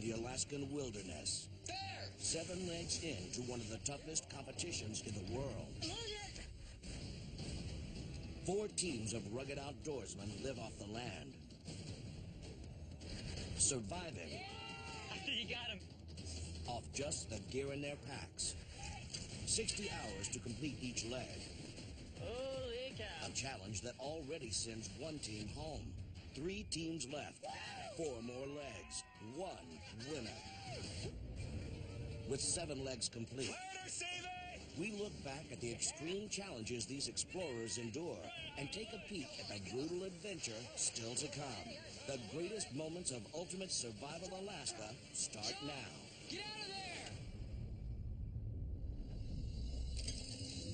the Alaskan wilderness. There! 7 legs into one of the toughest competitions in the world. 4 teams of rugged outdoorsmen live off the land. Surviving. I think you got him. Off just the gear in their packs. 60 hours to complete each leg. Holy cow. A challenge that already sends 1 team home. 3 teams left. 4 more legs. 1 winner. With 7 legs complete, we look back at the extreme challenges these explorers endure and take a peek at the brutal adventure still to come. The greatest moments of ultimate survival Alaska start now. Get out of there!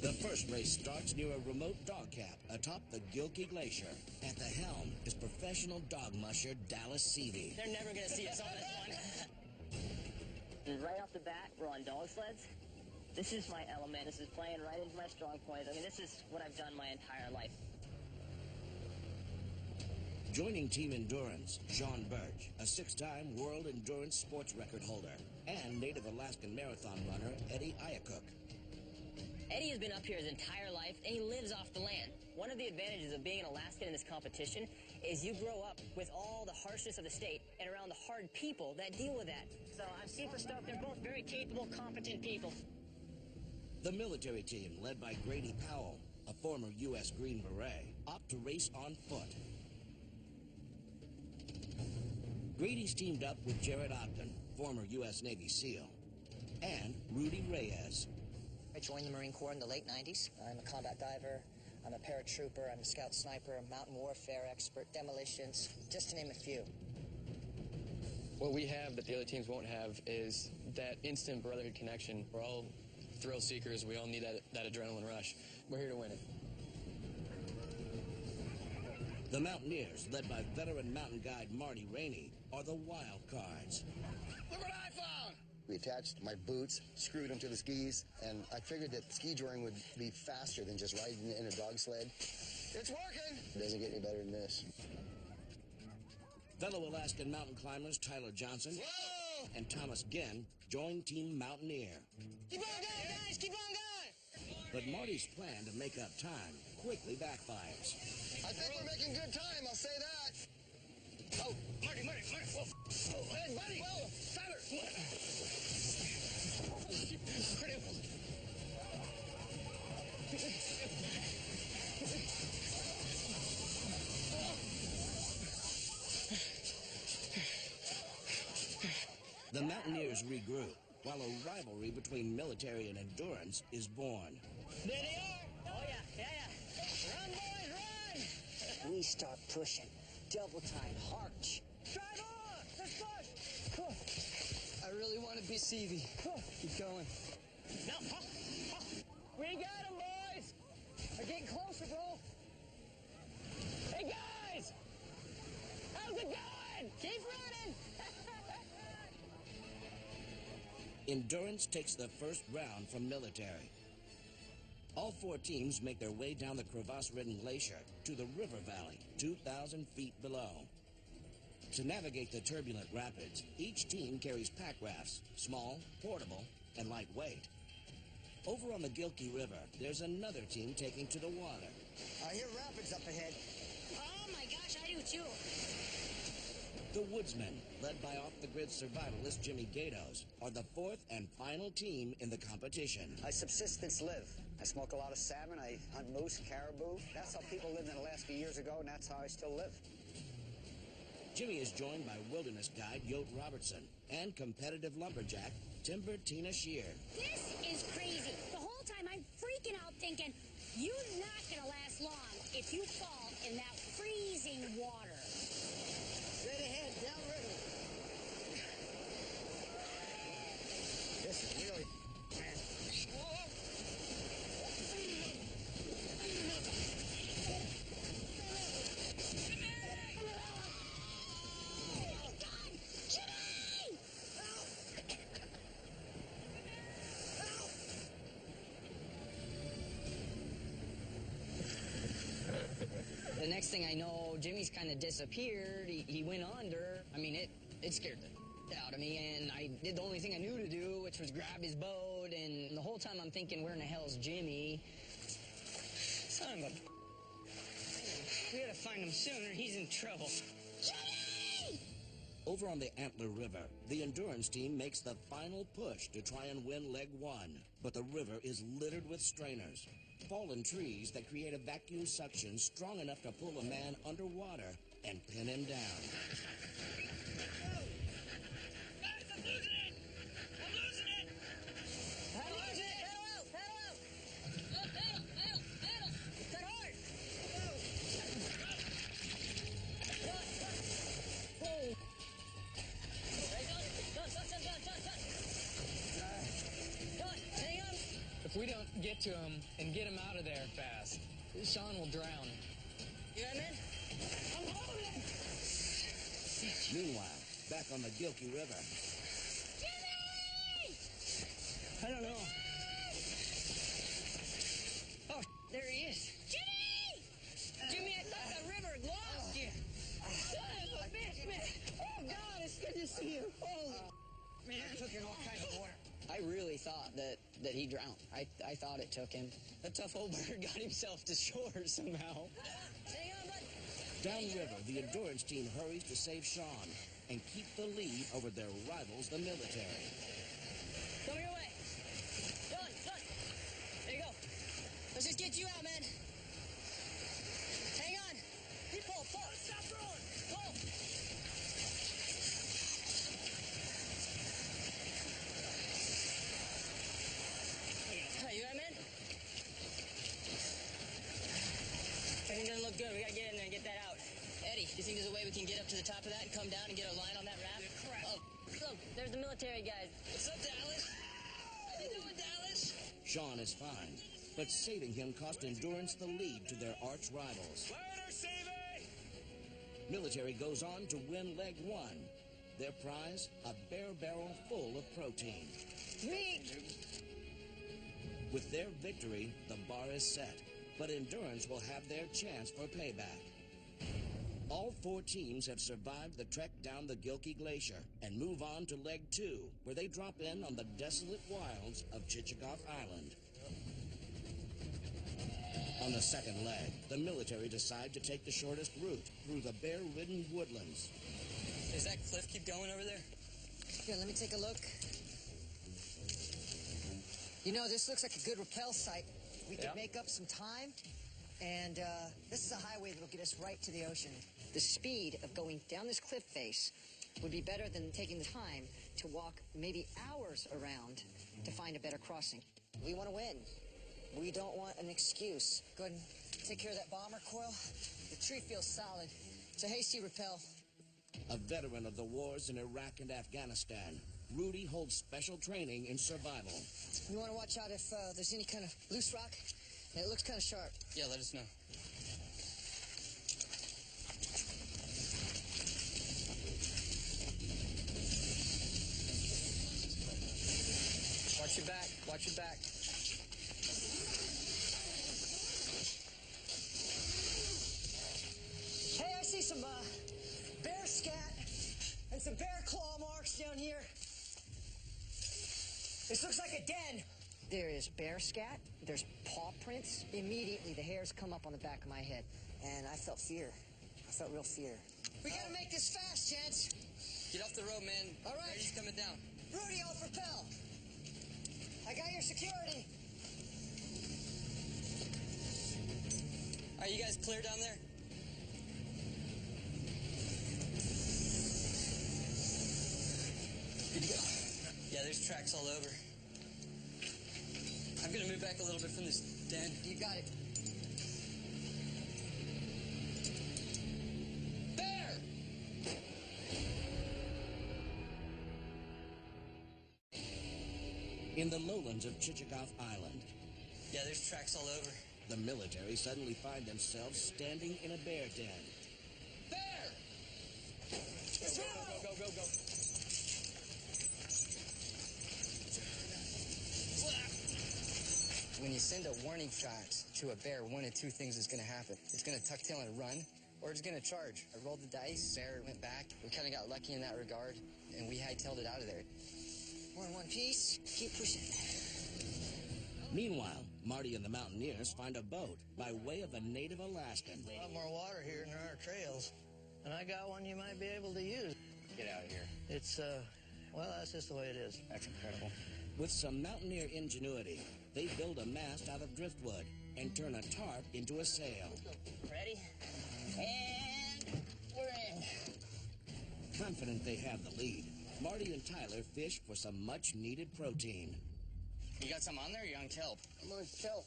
The first race starts near a remote dog camp atop the Gilkey Glacier. At the helm is professional dog musher Dallas Seavey. They're never going to see us on this one. Right off the bat, we're on dog sleds. This is my element. This is playing right into my strong points. I mean, this is what I've done my entire life. Joining Team Endurance, Sean Birch, a 6-time world endurance sports record holder, and native Alaskan marathon runner Eddie Iacocke. Eddie has been up here his entire life, and he lives off the land. One of the advantages of being an Alaskan in this competition is you grow up with all the harshness of the state and around the hard people that deal with that. So I'm super stoked. They're both very capable, competent people. The military team, led by Grady Powell, a former U.S. Green Beret, opt to race on foot. Grady's teamed up with Jared Ogden, former U.S. Navy SEAL, and Rudy Reyes. I joined the Marine Corps in the late 90s. I'm a combat diver, I'm a paratrooper, I'm a scout sniper, a mountain warfare expert, demolitions, just to name a few. What we have that the other teams won't have is that instant brotherhood connection. We're all thrill seekers. We all need that adrenaline rush. We're here to win it. The Mountaineers, led by veteran mountain guide Marty Rainey, are the wild cards. Look what I found! We attached my boots, screwed them to the skis, and I figured that ski touring would be faster than just riding in a dog sled. It's working! It doesn't get any better than this. Fellow Alaskan mountain climbers Tyler Johnson Whoa! and Thomas Ginn join Team Mountaineer. Keep on going, guys! Keep on going! But Marty's plan to make up time quickly backfires. I think we're making good time, I'll say that. Oh, Marty! Whoa! Oh, hey, buddy! Whoa! Tyler! The Mountaineers regroup, while a rivalry between military and endurance is born. There they are! Oh, yeah. Run, boys, run! We start pushing. Double time, harch. Drive on! Let's push! I really want to be Seavey. Keep going. Now, we got him, boys! They're getting closer, bro. Hey, guys! How's it going? Keep running! Endurance takes the first round from military. All 4 teams make their way down the crevasse-ridden glacier to the river valley, 2,000 feet below. To navigate the turbulent rapids, each team carries pack rafts, small, portable, and lightweight. Over on the Gilkey River, there's another team taking to the water. I hear rapids up ahead. Oh, my gosh, I do too. The Woodsmen, led by off-the-grid survivalist Jimmy Gatos, are the 4th and final team in the competition. I subsistence live. I smoke a lot of salmon. I hunt moose, caribou. That's how people lived in Alaska years ago, and that's how I still live. Jimmy is joined by wilderness guide Yote Robertson and competitive lumberjack Timber Tina Shear. This is crazy. The whole time I'm freaking out thinking, you're not going to last long if you fall in that freezing water. Straight ahead, downriver. This is really, man. Oh, God! Jimmy! The next thing I know, Jimmy's kind of disappeared. He went under. I mean, it scared out of me, and I did the only thing I knew to do, which was grab his boat, and the whole time I'm thinking, where in the hell's Jimmy? Son of a... We gotta find him sooner. He's in trouble. Jimmy! Over on the Antler River, the endurance team makes the final push to try and win leg one. But the river is littered with strainers, fallen trees that create a vacuum suction strong enough to pull a man underwater and pin him down. Guys, I'm losing it! I'm losing it! Paddle out! Paddle out! Paddle! Cut hard! Done! Hang on! If we don't get to him and get him out of there fast, Sean will drown. You know what I mean? I'm holding! Meanwhile, back on the Gilkey River, Jimmy! I don't know. Oh, there he is. Jimmy! Jimmy, I thought the river had lost you. Son of a bitch, man. Oh, God, it's good to see you. Holy... Man, I took in all kinds of water. I really thought that he drowned. I thought it took him. That tough old bird got himself to shore somehow. Hang on, bud. downriver, the endurance team hurries to save Sean and keep the lead over their rivals, the military. Come your way. Done. There you go. Let's just get you out, man. Hang on. You pull. Stop throwing. Pull. Hey, you all right, man? Everything doesn't look good. We gotta get in there and get that out. Eddie, do you think there's a way we can get up to the top of that and come down and get a line on that raft? Crap. Oh, look, there's the military guys. What's up, Dallas? How you doing, Dallas? Sean is fine, but saving him cost endurance the lead to their arch rivals. Ladder saving! Military goes on to win leg one. Their prize, a bear barrel full of protein. Meat! With their victory, the bar is set, but endurance will have their chance for payback. All four teams have survived the trek down the Gilkey Glacier and move on to leg two, where they drop in on the desolate wilds of Chichagof Island. On the second leg, the military decide to take the shortest route through the bear-ridden woodlands. Does that cliff keep going over there? Here, let me take a look. You know, this looks like a good rappel site. We could make up some time, and this is a highway that'll get us right to the ocean. The speed of going down this cliff face would be better than taking the time to walk maybe hours around to find a better crossing. We want to win. We don't want an excuse. Go ahead and take care of that bomber coil. The tree feels solid. It's a hasty rappel. A veteran of the wars in Iraq and Afghanistan, Rudy holds special training in survival. You want to watch out if there's any kind of loose rock? It looks kind of sharp. Yeah, let us know. Watch your back. Watch your back. Hey, I see some bear scat and some bear claw marks down here. This looks like a den. There is bear scat. There's paw prints. Immediately, the hairs come up on the back of my head. And I felt fear. I felt real fear. We gotta make this fast, gents. Get off the road, man. All right. He's coming down. Rudy, off rappel. I got your security. Are you guys clear down there? Good to go. Yeah, there's tracks all over. I'm gonna move back a little bit from this den. You got it. Bear! In the lowlands of Chichagof Island, Yeah, there's tracks all over. the military suddenly find themselves standing in a bear den. Bear! Go. When you send a warning shot to a bear, one of two things is going to happen. It's going to tuck tail and run, or it's going to charge. I rolled the dice, bear went back. We kind of got lucky in that regard, and we hightailed it out of there. We're in one piece. Keep pushing. Meanwhile, Marty and the Mountaineers find a boat by way of a native Alaskan. A lot more water here than there are trails. And I got one you might be able to use. Get out of here. It's, well, that's just the way it is. That's incredible. With some mountaineer ingenuity, they build a mast out of driftwood and turn a tarp into a sail. Ready? And we're in. Confident they have the lead, Marty and Tyler fish for some much-needed protein. You got some on there, or you on kelp? I'm on kelp.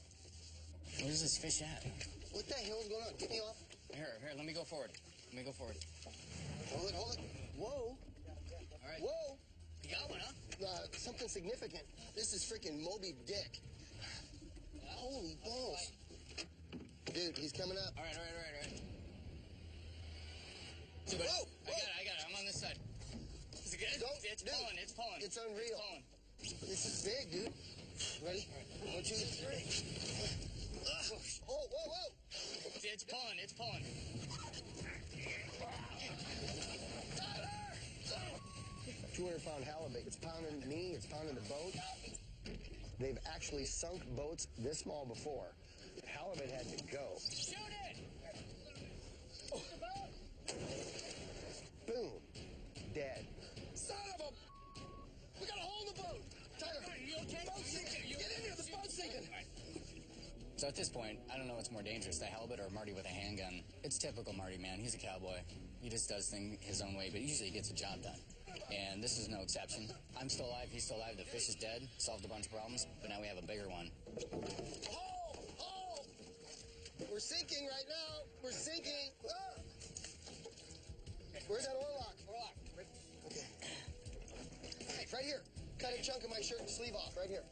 Where's this fish at? What the hell's going on? Get me off. Here, let me go forward. Let me go forward. Hold it. Whoa. All right. Whoa. You got one, huh? Something significant. This is freaking Moby Dick. Holy balls. Dude, he's coming up. All right. Whoa! I got it. I'm on this side. Is it good? It's pulling. It's unreal. This is big, dude. Ready? 1, 2, 3. Oh, whoa! It's pulling. 200-pound halibut. It's pounding me. It's pounding the boat. They've actually sunk boats this small before. Halibut had to go. Shoot it! Oh. Boom. Dead. Son of a... We got a hole in the boat. Tyler, you okay? Boat's sinking. Get in here. The boat's sinking. So at this point, I don't know what's more dangerous, the halibut or Marty with a handgun. It's typical Marty, man. He's a cowboy. He just does things his own way, but usually he gets the job done. And this is no exception. I'm still alive. He's still alive. The fish is dead. Solved a bunch of problems, but now we have a bigger one. Oh! We're sinking right now. We're sinking. Ah! Where's that oarlock? Okay. Right here. Cut a chunk of my shirt and sleeve off. Right here.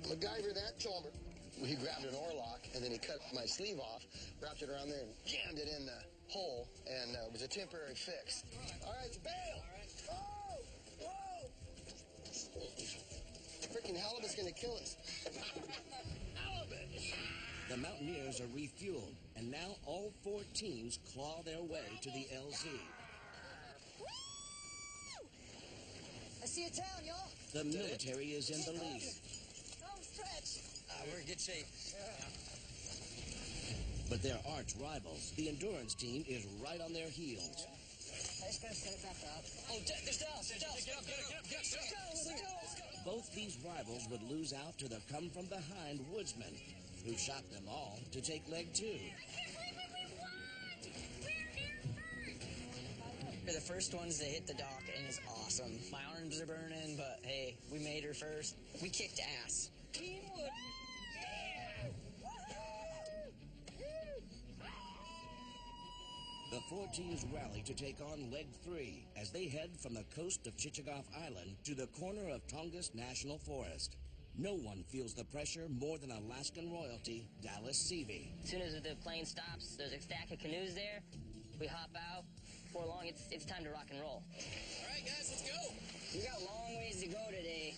MacGyver that Chalmer. He grabbed an oarlock, and then he cut my sleeve off, wrapped it around there, and jammed it in the hole, and it was a temporary fix. All right, bail! Whoa! Freaking halibut's gonna kill us. Halibut! The Mountaineers are refueled, and now all 4 teams claw their way to the LZ. I see a town, y'all. The military is in the lead. Don't stretch. We're in good shape. But their arch rivals, the endurance team, is right on their heels. I just gotta set it back up. Oh, there's Dallas. Let's go. Both these rivals would lose out to the come-from-behind woodsmen, who shot them all to take leg 2. We're the first ones to hit the dock, and it's awesome. My arms are burning, but hey, we made her first. We kicked ass. The 4 teams rally to take on leg 3 as they head from the coast of Chichagof Island to the corner of Tongass National Forest. No one feels the pressure more than Alaskan royalty, Dallas Seavey. As soon as the plane stops, there's a stack of canoes there. We hop out. Before long, it's time to rock and roll. All right, guys, let's go. We got a long ways to go today.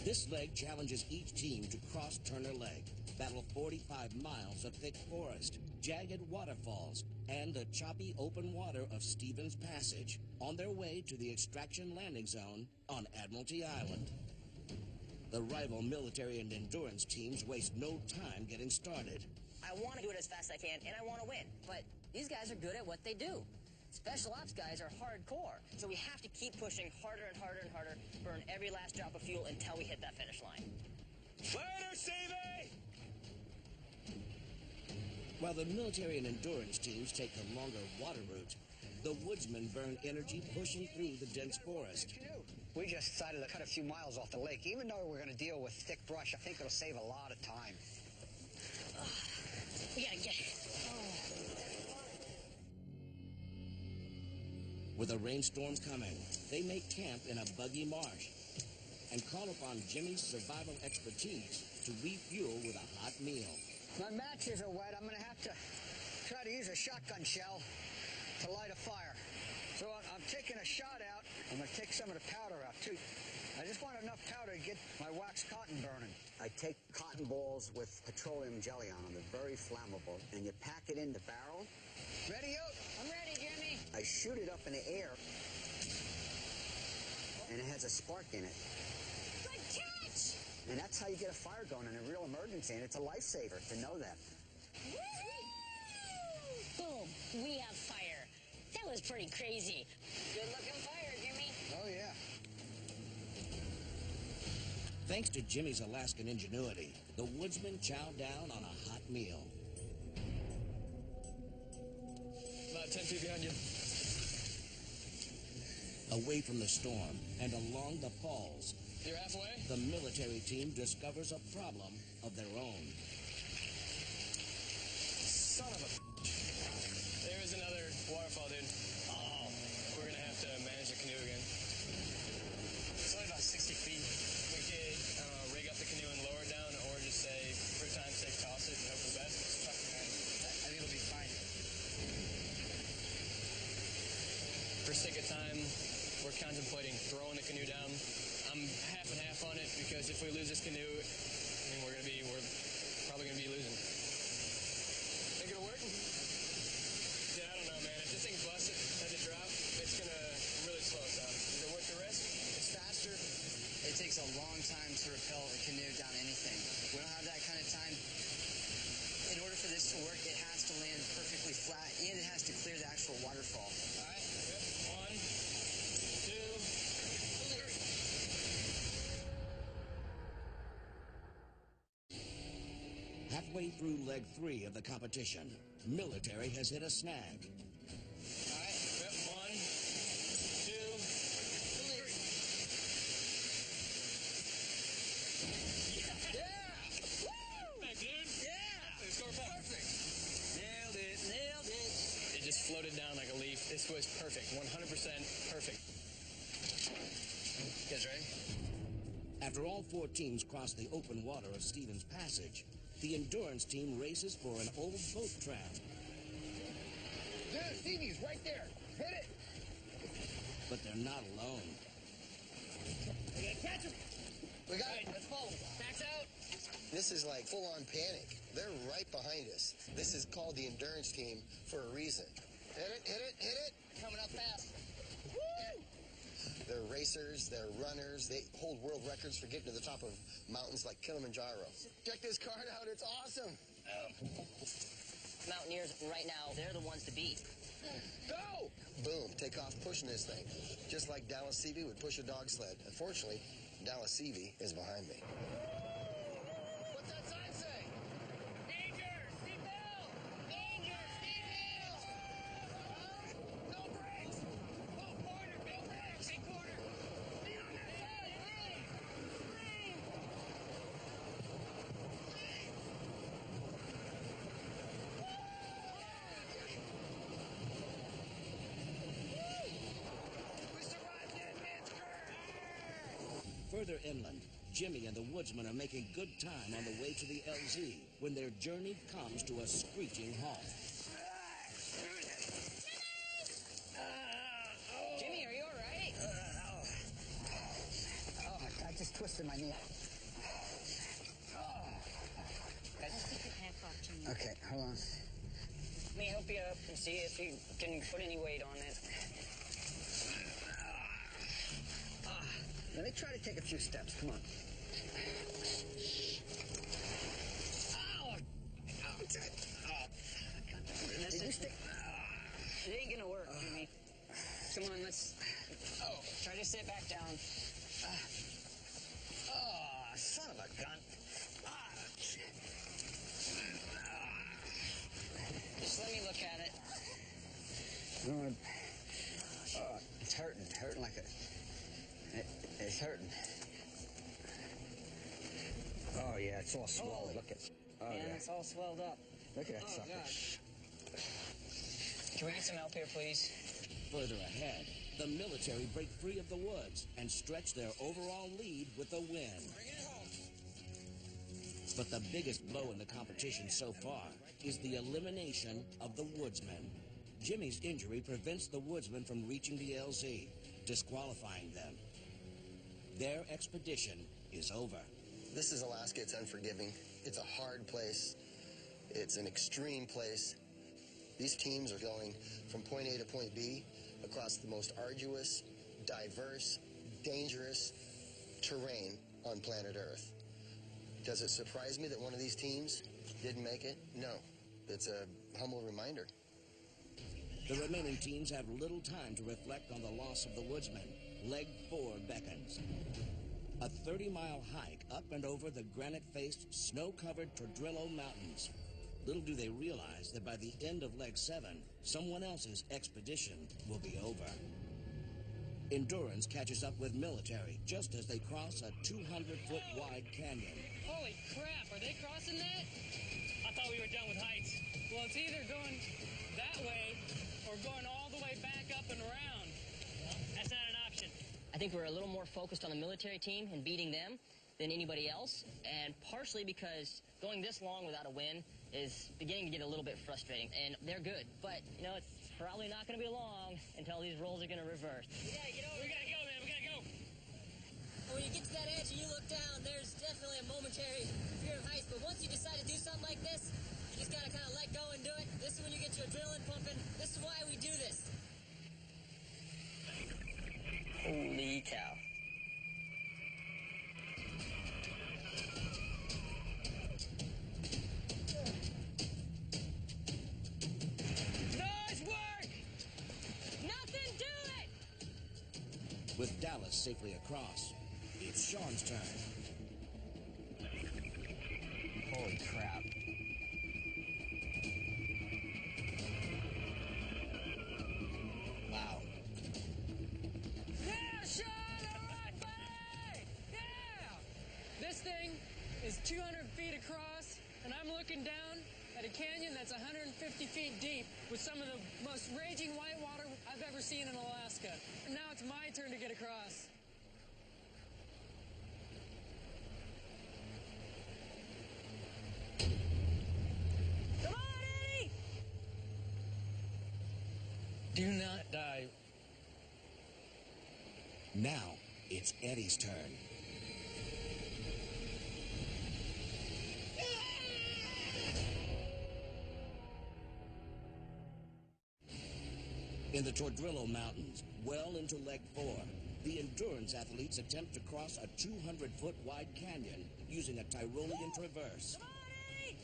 This leg challenges each team to cross Turner Leg, battle 45 miles of thick forest, jagged waterfalls, and the choppy open water of Stevens Passage on their way to the extraction landing zone on Admiralty Island. The rival military and endurance teams waste no time getting started. I want to do it as fast as I can, and I want to win. But these guys are good at what they do. Special ops guys are hardcore, so we have to keep pushing harder and harder and harder, burn every last drop of fuel until we hit that finish line. Later, Seavey! While the military and endurance teams take the longer water route, the woodsmen burn energy pushing through the dense forest. We just decided to cut a few miles off the lake. Even though we're going to deal with thick brush, I think it'll save a lot of time. We gotta get it. With the rainstorms coming, they make camp in a buggy marsh and call upon Jimmy's survival expertise to refuel with a hot meal. My matches are wet. I'm going to have to try to use a shotgun shell to light a fire. So I'm taking a shot out. I'm going to take some of the powder out, too. I just want enough powder to get my wax cotton burning. I take cotton balls with petroleum jelly on them. They're very flammable. And you pack it in the barrel. Ready out? I'm ready, Jimmy. I shoot it up in the air. And it has a spark in it. Good catch! And that's how you get a fire going in a real emergency. And it's a lifesaver to know that. Boom, we have fire. That was pretty crazy. Good looking fire, Jimmy. Oh, yeah. Thanks to Jimmy's Alaskan ingenuity, the woodsmen chow down on a hot meal. About 10 feet behind you. Away from the storm and along the falls, You're halfway? the military team discovers a problem of their own. Son of a... There is another waterfall, dude. Oh. We're going to have to manage the canoe again. It's only about 60 feet. We could rig up the canoe and lower it down, or just say, for time's sake, toss it and hope for the best. I think it'll be fine. For sake of time, we're contemplating throwing the canoe down. I'm half and half on it, because if we lose this canoe, I mean, we're probably going to be losing. Think it'll work? Yeah, I don't know, man. If this thing busts at the drop, it's going to really slow us down. Is it worth the risk? It's faster. It takes a long time to rappel a canoe down anything. We don't have that kind of time. In order for this to work, it has to land perfectly flat, and it has to clear the actual waterfall. All right. Yep. 1, 2, 3. Halfway through leg 3 of the competition, military has hit a snag. All right. Yep. 1, 2, 3. Yeah! Thanks, dude. Yeah! It scored perfect. Nailed it. Nailed it. It just floated down like a leaf. This was perfect. 100% perfect. You guys ready? After all 4 teams cross the open water of Stevens Passage, the endurance team races for an old boat track. Dude, Stevie's right there. Hit it. But they're not alone. We gotta catch him. We got it. Let's follow. Backs out. This is like full-on panic. They're right behind us. This is called the endurance team for a reason. Hit it, hit it, hit it. Coming up fast. They're racers, they're runners, they hold world records for getting to the top of mountains like Kilimanjaro. Check this card out, it's awesome. Mountaineers right now, they're the ones to beat. Go! Boom, take off pushing this thing. Just like Dallas Seavey would push a dog sled. Unfortunately, Dallas Seavey is behind me. What's that sign say? Danger! Seatbelt! Danger! Seatbelt! No brakes! Oh, corner! Big brakes! Big corner! Lean on that side! We survived that man's curve! Further inland, Jimmy and the woodsmen are making good time on the way to the LZ when their journey comes to a screeching halt. Jimmy, are you all right? I just twisted my knee. Just keep your handcuff, Jimmy. Okay, hold on. Let me help you up and see if you can put any weight on it. Let me try to take a few steps. Come on. Did you stick? It ain't gonna work, Jimmy. Come on, let's... try to sit back down. Oh, son of a gun. Just let me look at it. It's hurting. Hurting like a... It's hurting. Oh, yeah, it's all swelled. Look at... Oh, Man, yeah. it's all swelled up. Look at that Oh, sucker. God. Can we get some help here, please? Further ahead, the military break free of the woods and stretch their overall lead with a win. But the biggest blow in the competition so far is the elimination of the woodsmen. Jimmy's injury prevents the woodsmen from reaching the LZ, disqualifying them. Their expedition is over. This is Alaska. It's unforgiving. It's a hard place. It's an extreme place. These teams are going from point A to point B across the most arduous, diverse, dangerous terrain on planet Earth. Does it surprise me that one of these teams didn't make it? No. It's a humble reminder. The remaining teams have little time to reflect on the loss of the woodsman. Leg 4 beckons. A 30-mile hike up and over the granite-faced, snow-covered Tordrillo Mountains. Little do they realize that by the end of Leg 7, someone else's expedition will be over. Endurance catches up with military just as they cross a 200-foot wide canyon. Holy crap, are they crossing that? I thought we were done with heights. Well, it's either going that way or going all the way back up and around. That's not an option. I think we're a little more focused on the military team and beating them than anybody else, and partially because going this long without a win is beginning to get a little bit frustrating, and they're good. But, you know, it's probably not going to be long until these roles are going to reverse. We gotta go, man. We gotta go. When you get to that edge and you look down, there's definitely a momentary fear of heights, but once you decide to do something like this, you just got to kind of let go and do it. This is when you get your adrenaline pumping. This is why we do this. Holy cow. Nice work! Nothing to it! With Dallas safely across, it's Sean's turn. Holy crap. Wow. Yeah, Sean! All right, buddy! Yeah! This thing is 200 feet across, and I'm looking down at a canyon that's 150 feet deep with some of the most raging whitewater I've ever seen in Alaska. And now it's my turn to get across. Come on, Eddie! Do not die. Now, it's Eddie's turn. In the Tordrillo Mountains, well into Leg 4, the endurance athletes attempt to cross a 200-foot wide canyon using a Tyrolean traverse. Come on, Eddie!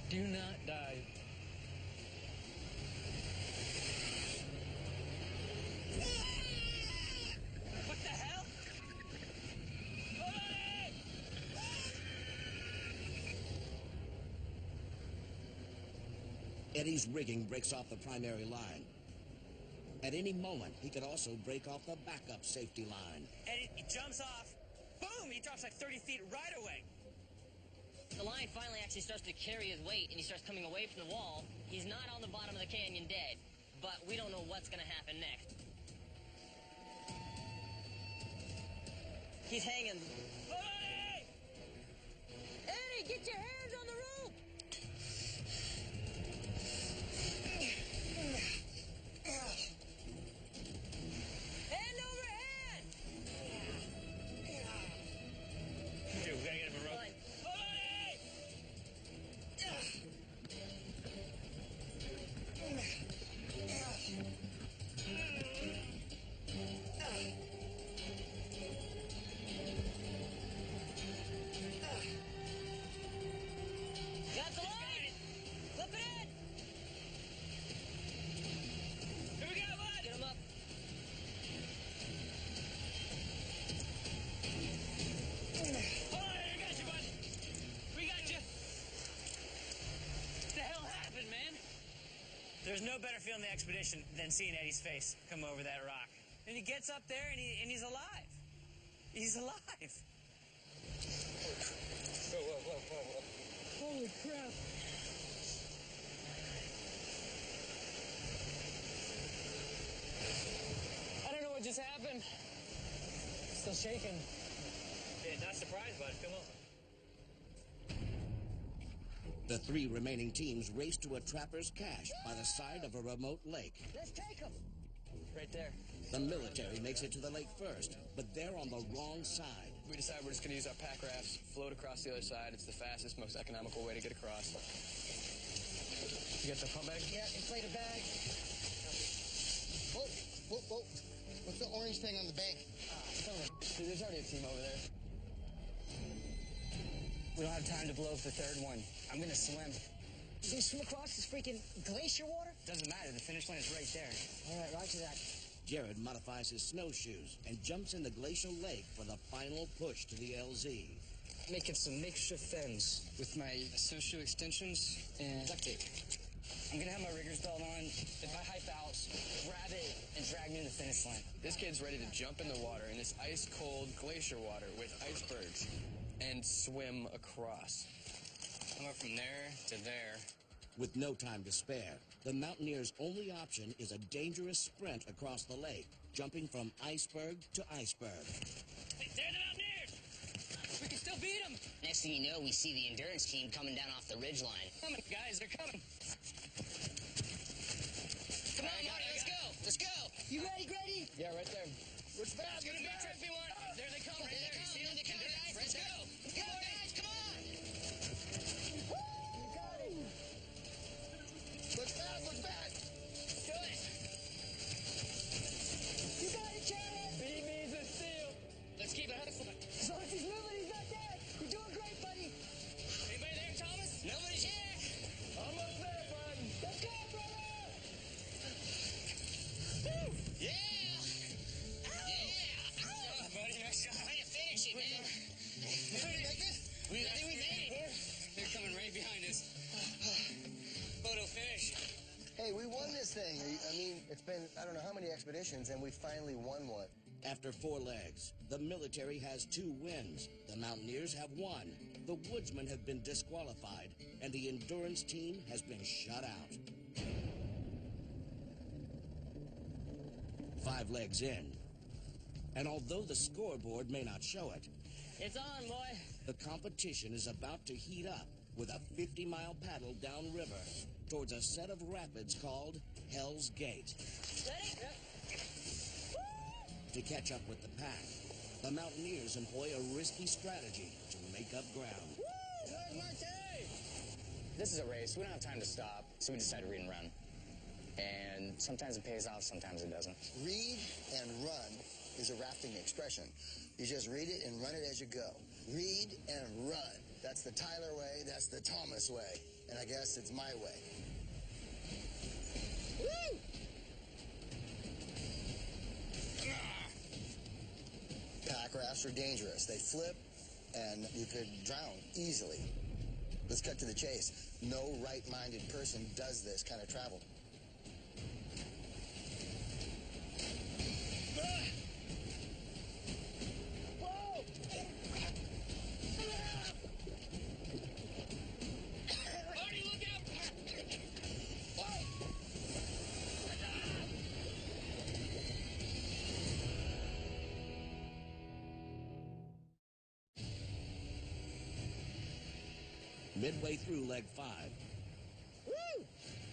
Do not die. What the hell? Eddie's rigging breaks off the primary line. At any moment, he could also break off the backup safety line. Eddie, he jumps off. Boom! He drops like 30 feet right away. The line finally actually starts to carry his weight, and he starts coming away from the wall. He's not on the bottom of the canyon dead, but we don't know what's going to happen next. He's hanging. Eddie! Eddie, get your hands on the rope! Hand over hand! Dude, we gotta get him a rope. Fine. Got the line! Flip it in! Here we go, bud! Get him up. Hold on, I got you, bud. We got you. What the hell happened, man? There's no better feeling in the expedition than seeing Eddie's face come over that rock. And he gets up there and he's alive. He's alive. Whoa. Holy crap. I don't know what just happened. Still shaking. Yeah, not surprised, bud. Come on. The three remaining teams race to a trapper's cache by the side of a remote lake. Let's take him. right there. The military makes it to the lake first, but they're on the wrong side. We decided we're just going to use our pack rafts, float across the other side. It's the fastest, most economical way to get across. You got the pump bag? Yeah, inflated bag. Whoa, whoa, whoa. What's the orange thing on the bank? Dude, there's already a team over there. We don't have time to blow up the third one. I'm gonna swim. So you swim across this freaking glacier water? Doesn't matter, the finish line is right there. All right, roger that. Jared modifies his snowshoes and jumps in the glacial lake for the final push to the LZ. Making some makeshift fins with my snowshoe extensions and duct tape. I'm gonna have my rigger's belt on. If I hype out, grab it and drag me to the finish line. This kid's ready to jump in the water, in this ice-cold glacier water with icebergs, and swim across. I'm going from there to there. With no time to spare, the mountaineer's only option is a dangerous sprint across the lake, jumping from iceberg to iceberg. Hey, there's the Mountaineers! We can still beat them! Next thing you know, we see the endurance team coming down off the ridgeline. Coming, guys, they're coming. Come on, Marty, let's go! Let's go! You ready, Grady? Yeah, right there. What's bad? It's gonna be a trippy one. There they come, right there. You see them? They're coming, guys! Let's go! Let's go, guys! Come on! You got it. Looks bad, looks bad. Do it! You got it, Jared. Beat me's a steal. Let's keep it hustling. As long as he's moving, he's not dead. You're doing great, buddy. Anybody there, Thomas? Nobody's here! Almost there, bud. Let's go, brother. Yeah! Yeah! Oh, buddy, nice shot. Way to finish it, man! Did we make it? I think we made it. They're coming right behind us. Photo finish. Hey, we won this thing. I mean, it's been, I don't know how many expeditions, and we finally won one. After 4 legs, the military has 2 wins. The mountaineers have 1. The woodsmen have been disqualified, and the endurance team has been shut out. 5 legs in. And although the scoreboard may not show it, It's on, boy. the competition is about to heat up with a 50-mile paddle downriver towards a set of rapids called Hell's Gate. Ready? To catch up with the pack, the mountaineers employ a risky strategy to make up ground. This is a race. We don't have time to stop, so we decide to read and run. And sometimes it pays off, sometimes it doesn't. Read and run is a rafting expression. You just read it and run it as you go. Read and run. That's the Tyler way, that's the Thomas way. And I guess it's my way. Woo! Pack rafts are dangerous. They flip, and you could drown easily. Let's cut to the chase. No right-minded person does this kind of travel. Marty, look out! Midway through leg 5,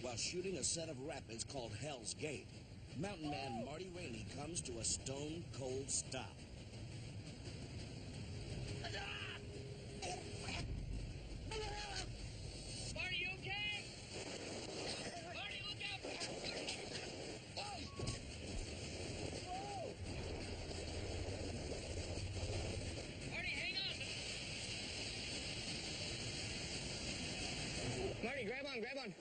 while shooting a set of rapids called Hell's Gate, mountain man Marty Rainey comes to a stone-cold stop. Marty, you okay? Marty, look out! Marty, hang on! Marty, grab on, grab on.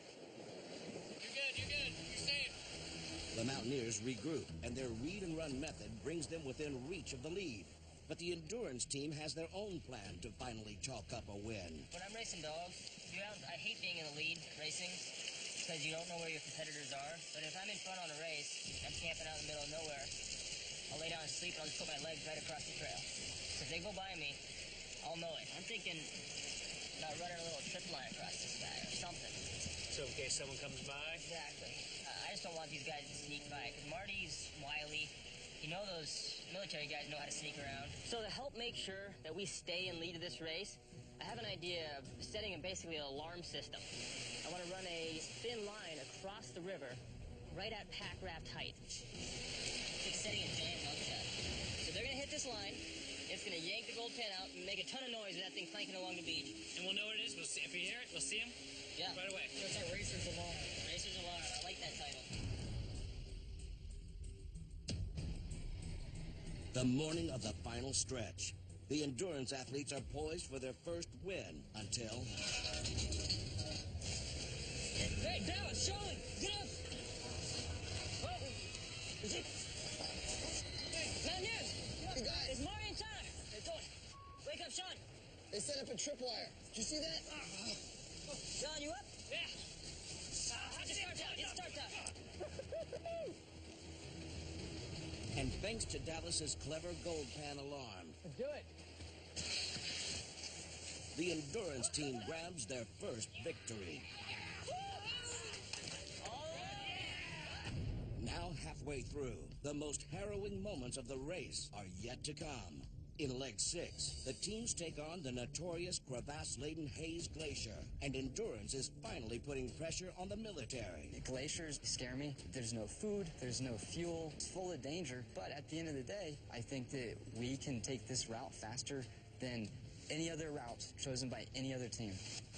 You're good, you're safe. The mountaineers regroup, and their read and run method brings them within reach of the lead. But the endurance team has their own plan to finally chalk up a win. When I'm racing dogs, I hate being in the lead racing because you don't know where your competitors are. But if I'm in front on a race, I'm camping out in the middle of nowhere, I'll lay down and sleep and I'll just put my legs right across the trail. So if they go by me, I'll know it. I'm thinking about running a little trip line across the sky or something. So in case someone comes by? Exactly. I just don't want these guys to sneak by because Marty's wily. You know those military guys know how to sneak around. So to help make sure that we stay in lead of this race, I have an idea of setting basically an alarm system. I want to run a thin line across the river right at pack raft height. It's like setting a giant mugshot. So they're going to hit this line. It's going to yank the gold pin out and make a ton of noise with that thing clanking along the beach. And we'll know what it is. We'll see. If we hear it, we'll see him. Yeah. Right away. So it's like Racer's Alarm. Racer's Alarm. I like that title. The morning of the final stretch. The endurance athletes are poised for their first win until... Hey, Dallas, Sean, get up! Oh, is it? Mountaineers! You got it. It's Marty and Tyler. They're going. Wake up, Sean. They set up a tripwire. Did you see that? Sean, you up? Yeah. Get start out. Get start out. And thanks to Dallas's clever gold pan alarm, Do it. the endurance team grabs their first victory. Now halfway through, the most harrowing moments of the race are yet to come. In leg 6, the teams take on the notorious crevasse-laden Hayes Glacier, and endurance is finally putting pressure on the military. Glaciers scare me. There's no food, there's no fuel, it's full of danger. But at the end of the day, I think that we can take this route faster than any other route chosen by any other team.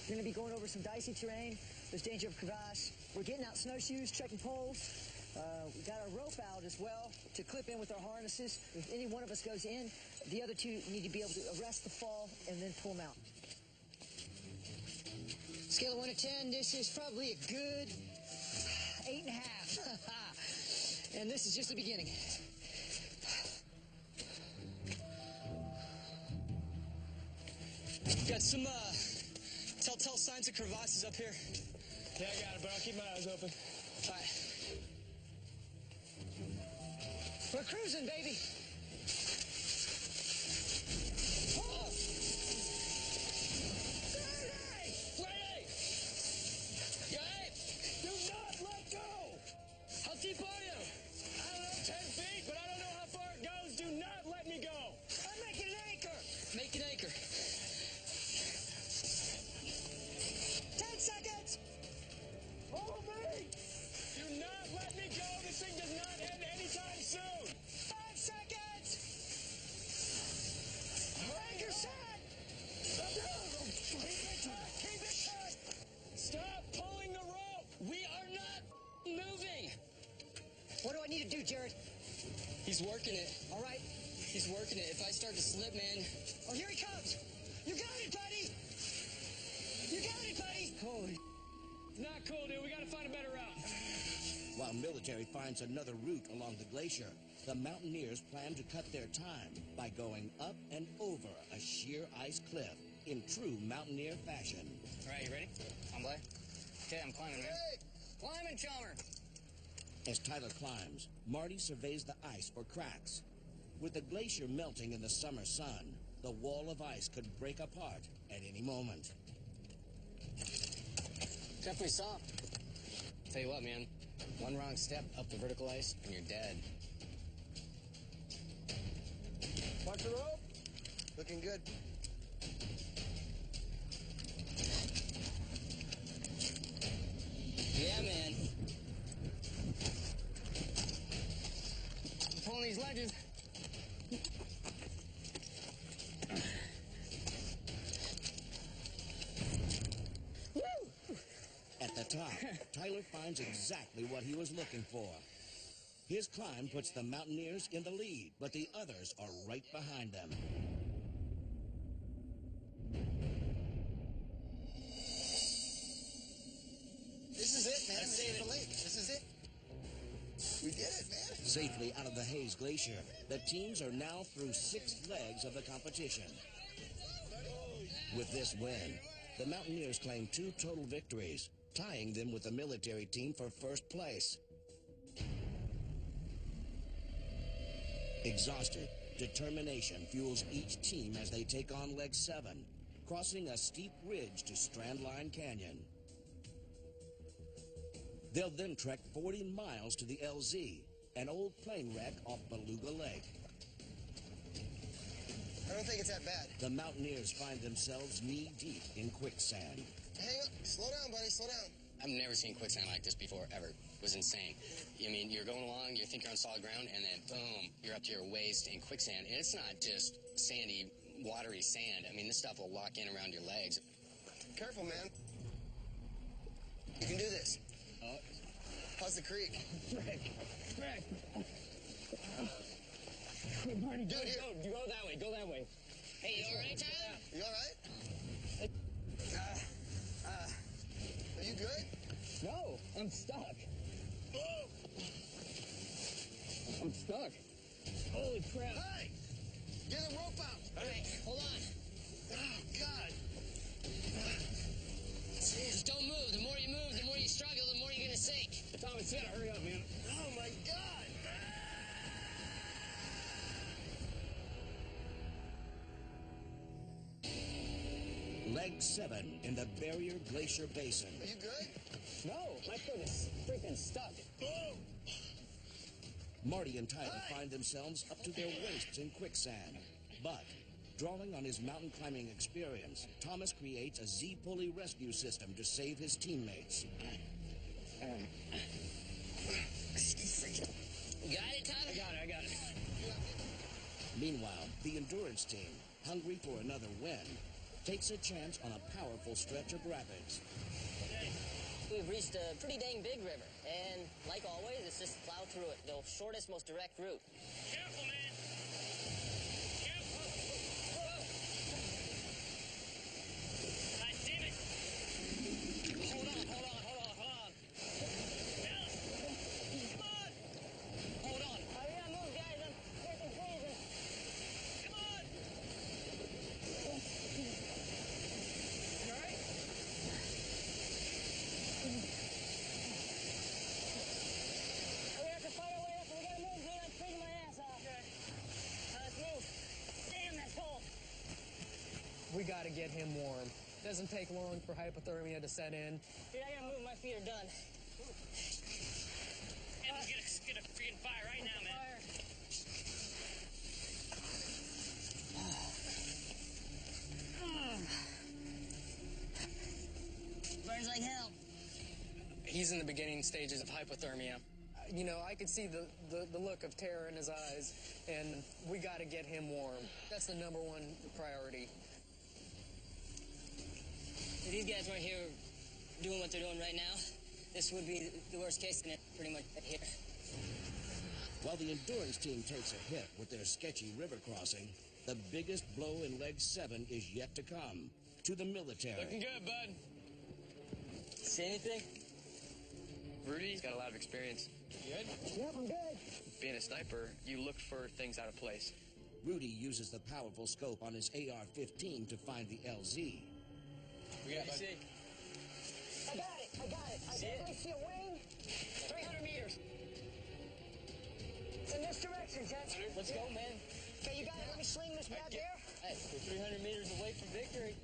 We're going to be going over some dicey terrain. There's danger of crevasse. We're getting out snowshoes, checking poles. We got our rope out as well to clip in with our harnesses. If any one of us goes in, the other two need to be able to arrest the fall and then pull them out. Scale of 1 to 10, this is probably a good 8.5. And this is just the beginning. Got some telltale signs of crevasses up here. Yeah, I got it, but I'll keep my eyes open. All right. We're cruising, baby. Oh! Friday! Hey! Do not let go! How deep are you? I don't know, 10 feet, but I don't know how far it goes. Do not let me go. I'm making an anchor. Make an anchor. 10 seconds. Follow me! Do not let me go. This thing does not end anytime soon. 5 seconds. Anchor set. Keep it tight. Stop pulling the rope. We are not moving. What do I need to do, Jared? He's working it. All right. He's working it. If I start to slip, man. Oh, here he comes. You got it, buddy. You got it, buddy. Holy. Not cool, dude. We gotta find a better route. While military finds another route along the glacier, the mountaineers plan to cut their time by going up and over a sheer ice cliff in true mountaineer fashion. All right, you ready? On play? Okay, I'm climbing, man. Hey! Climbing, Chalmer! As Tyler climbs, Marty surveys the ice for cracks. With the glacier melting in the summer sun, the wall of ice could break apart at any moment. Definitely soft. Tell you what, man. One wrong step up the vertical ice, and you're dead. Watch the rope. Looking good. Yeah, man. I'm pulling these ledges. At the top, Tyler finds exactly what he was looking for. His climb puts the mountaineers in the lead, but the others are right behind them. This is it, man. This is it. We did it, man. Safely out of the Hayes Glacier, the teams are now through 6 legs of the competition. With this win, the Mountaineers claim 2 total victories, tying them with the military team for first place. Exhausted, determination fuels each team as they take on leg 7, crossing a steep ridge to Strandline Canyon. They'll then trek 40 miles to the LZ, an old plane wreck off Beluga Lake. I don't think it's that bad. The Mountaineers find themselves knee-deep in quicksand. Hang on. Slow down, buddy. Slow down. I've never seen quicksand like this before, ever. It was insane. I mean, you're going along, you think you're on solid ground, and then boom, you're up to your waist in quicksand. And it's not just sandy, watery sand. I mean, this stuff will lock in around your legs. Careful, man. You can do this. How's the creek? Frick. Dude, here. Go that way. Go that way. Hey, you all right, Tyler? You all right? Are you good? No, I'm stuck. I'm stuck. Holy crap. Hey! Get the rope out! All right, hold on. Oh, God! Just don't move. The more you move, the more you struggle, the more you're gonna sink. Thomas, you gotta hurry up, man. Oh, my God! Leg 7 in the Barrier Glacier Basin. Are you good? No, my foot is freaking stuck. Marty and Tyler find themselves up to their waists in quicksand. But, drawing on his mountain climbing experience, Thomas creates a Z-pulley rescue system to save his teammates. You got it, Tyler? I got it. Meanwhile, the endurance team, hungry for another win, takes a chance on a powerful stretch of rapids. We've reached a pretty dang big river, and like always, it's just plow through it, the shortest, most direct route. Careful, man. Careful. God damn it. Hold on. Come on. Hold on. I gotta move, guys. I'm freaking freezing. Come on. You all right? We have to fight our way up, and we gotta move, dude. I'm freezing my ass off. Okay. Let's move. Damn, that's cold. We gotta get him warm. Doesn't take long for hypothermia to set in. Dude, I gotta move. My feet are done. And we're gonna get a freaking fire right now, man. Burns like hell. He's in the beginning stages of hypothermia. You know, I could see the look of terror in his eyes, and we gotta get him warm. That's the number one priority. If these guys weren't here doing what they're doing right now, this would be the worst case scenario pretty much right here. While the endurance team takes a hit with their sketchy river crossing, the biggest blow in Leg 7 is yet to come. To the military. Looking good, bud. See anything? Rudy's got a lot of experience. You good? Yep, I'm good. Being a sniper, you look for things out of place. Rudy uses the powerful scope on his AR-15 to find the LZ. We got See? I got it. I definitely see a wing. 300 meters. It's in this direction, Jet. Let's go, man. Okay, you got it. Let me sling this bad bear. Hey, we're 300 meters away from victory.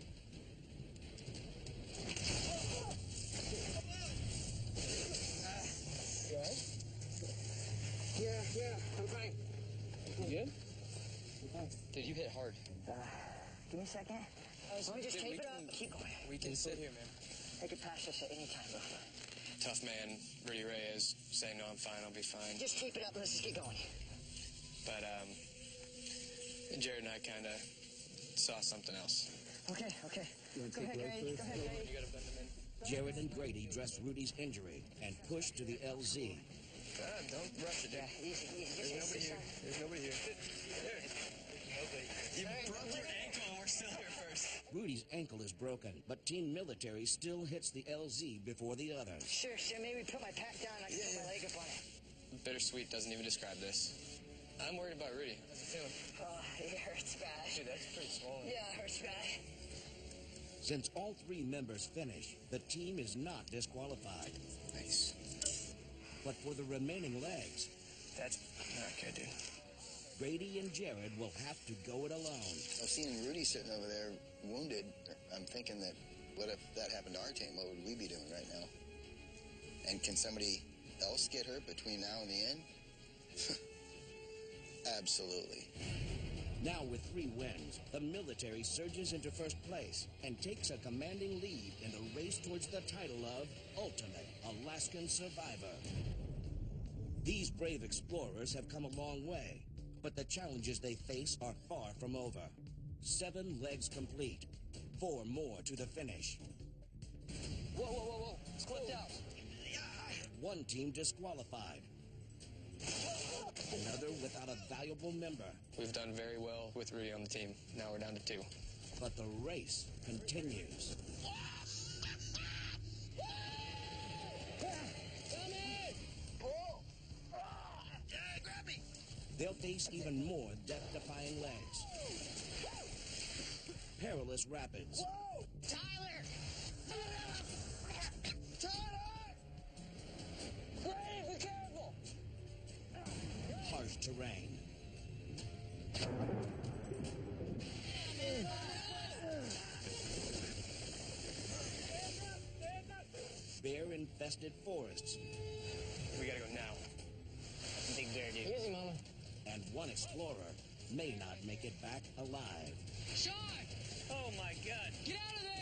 Yeah, I'm fine. You good? Dude, you hit hard. Give me a second. Let me just Dude, tape we it up. can- Keep going. We can sit here, man. I could pass this at any time, bro. Tough man, Rudy Reyes, saying, no, I'm fine, I'll be fine. Just tape it up and let's just get going. But, Jared and I kind of saw something else. Okay. Go ahead, Grady. You gotta bend them in. Jared and Grady dress Rudy's injury and push to the LZ. God, don't rush it, dude. Yeah, easy. There's Just nobody here. There's nobody here. You broke your ankle and we're still here first. Rudy's ankle is broken, but Team Military still hits the LZ before the others. Sure. Maybe put my pack down and I can put my leg up on it. Bittersweet doesn't even describe this. I'm worried about Rudy. How's he feeling? Oh, it hurts bad. Dude, that's pretty swollen. Yeah, it hurts bad. Since all 3 members finish, the team is not disqualified. Nice. But for the remaining legs, That's not good, dude. Grady and Jared will have to go it alone. I'm seeing Rudy sitting over there wounded. I'm thinking that, what if that happened to our team? What would we be doing right now? And can somebody else get hurt between now and the end? Absolutely. Now with 3 wins, the military surges into first place and takes a commanding lead in the race towards the title of Ultimate Alaskan Survivor. These brave explorers have come a long way, but the challenges they face are far from over. 7 legs complete, 4 more to the finish. Whoa, whoa, whoa, whoa. It's clipped out. 1 team disqualified. Another without a valuable member. We've done very well with Rudy on the team. Now we're down to 2. But the race continues. Grab me! They'll face even more death-defying legs. Perilous rapids. Whoa! Tyler! Tyler! Brave, be careful! Harsh terrain. Bear-infested forests. We gotta go now. Big bear, dude. Easy, mama. And 1 explorer may not make it back alive. Sean! Oh my God. Get out of there!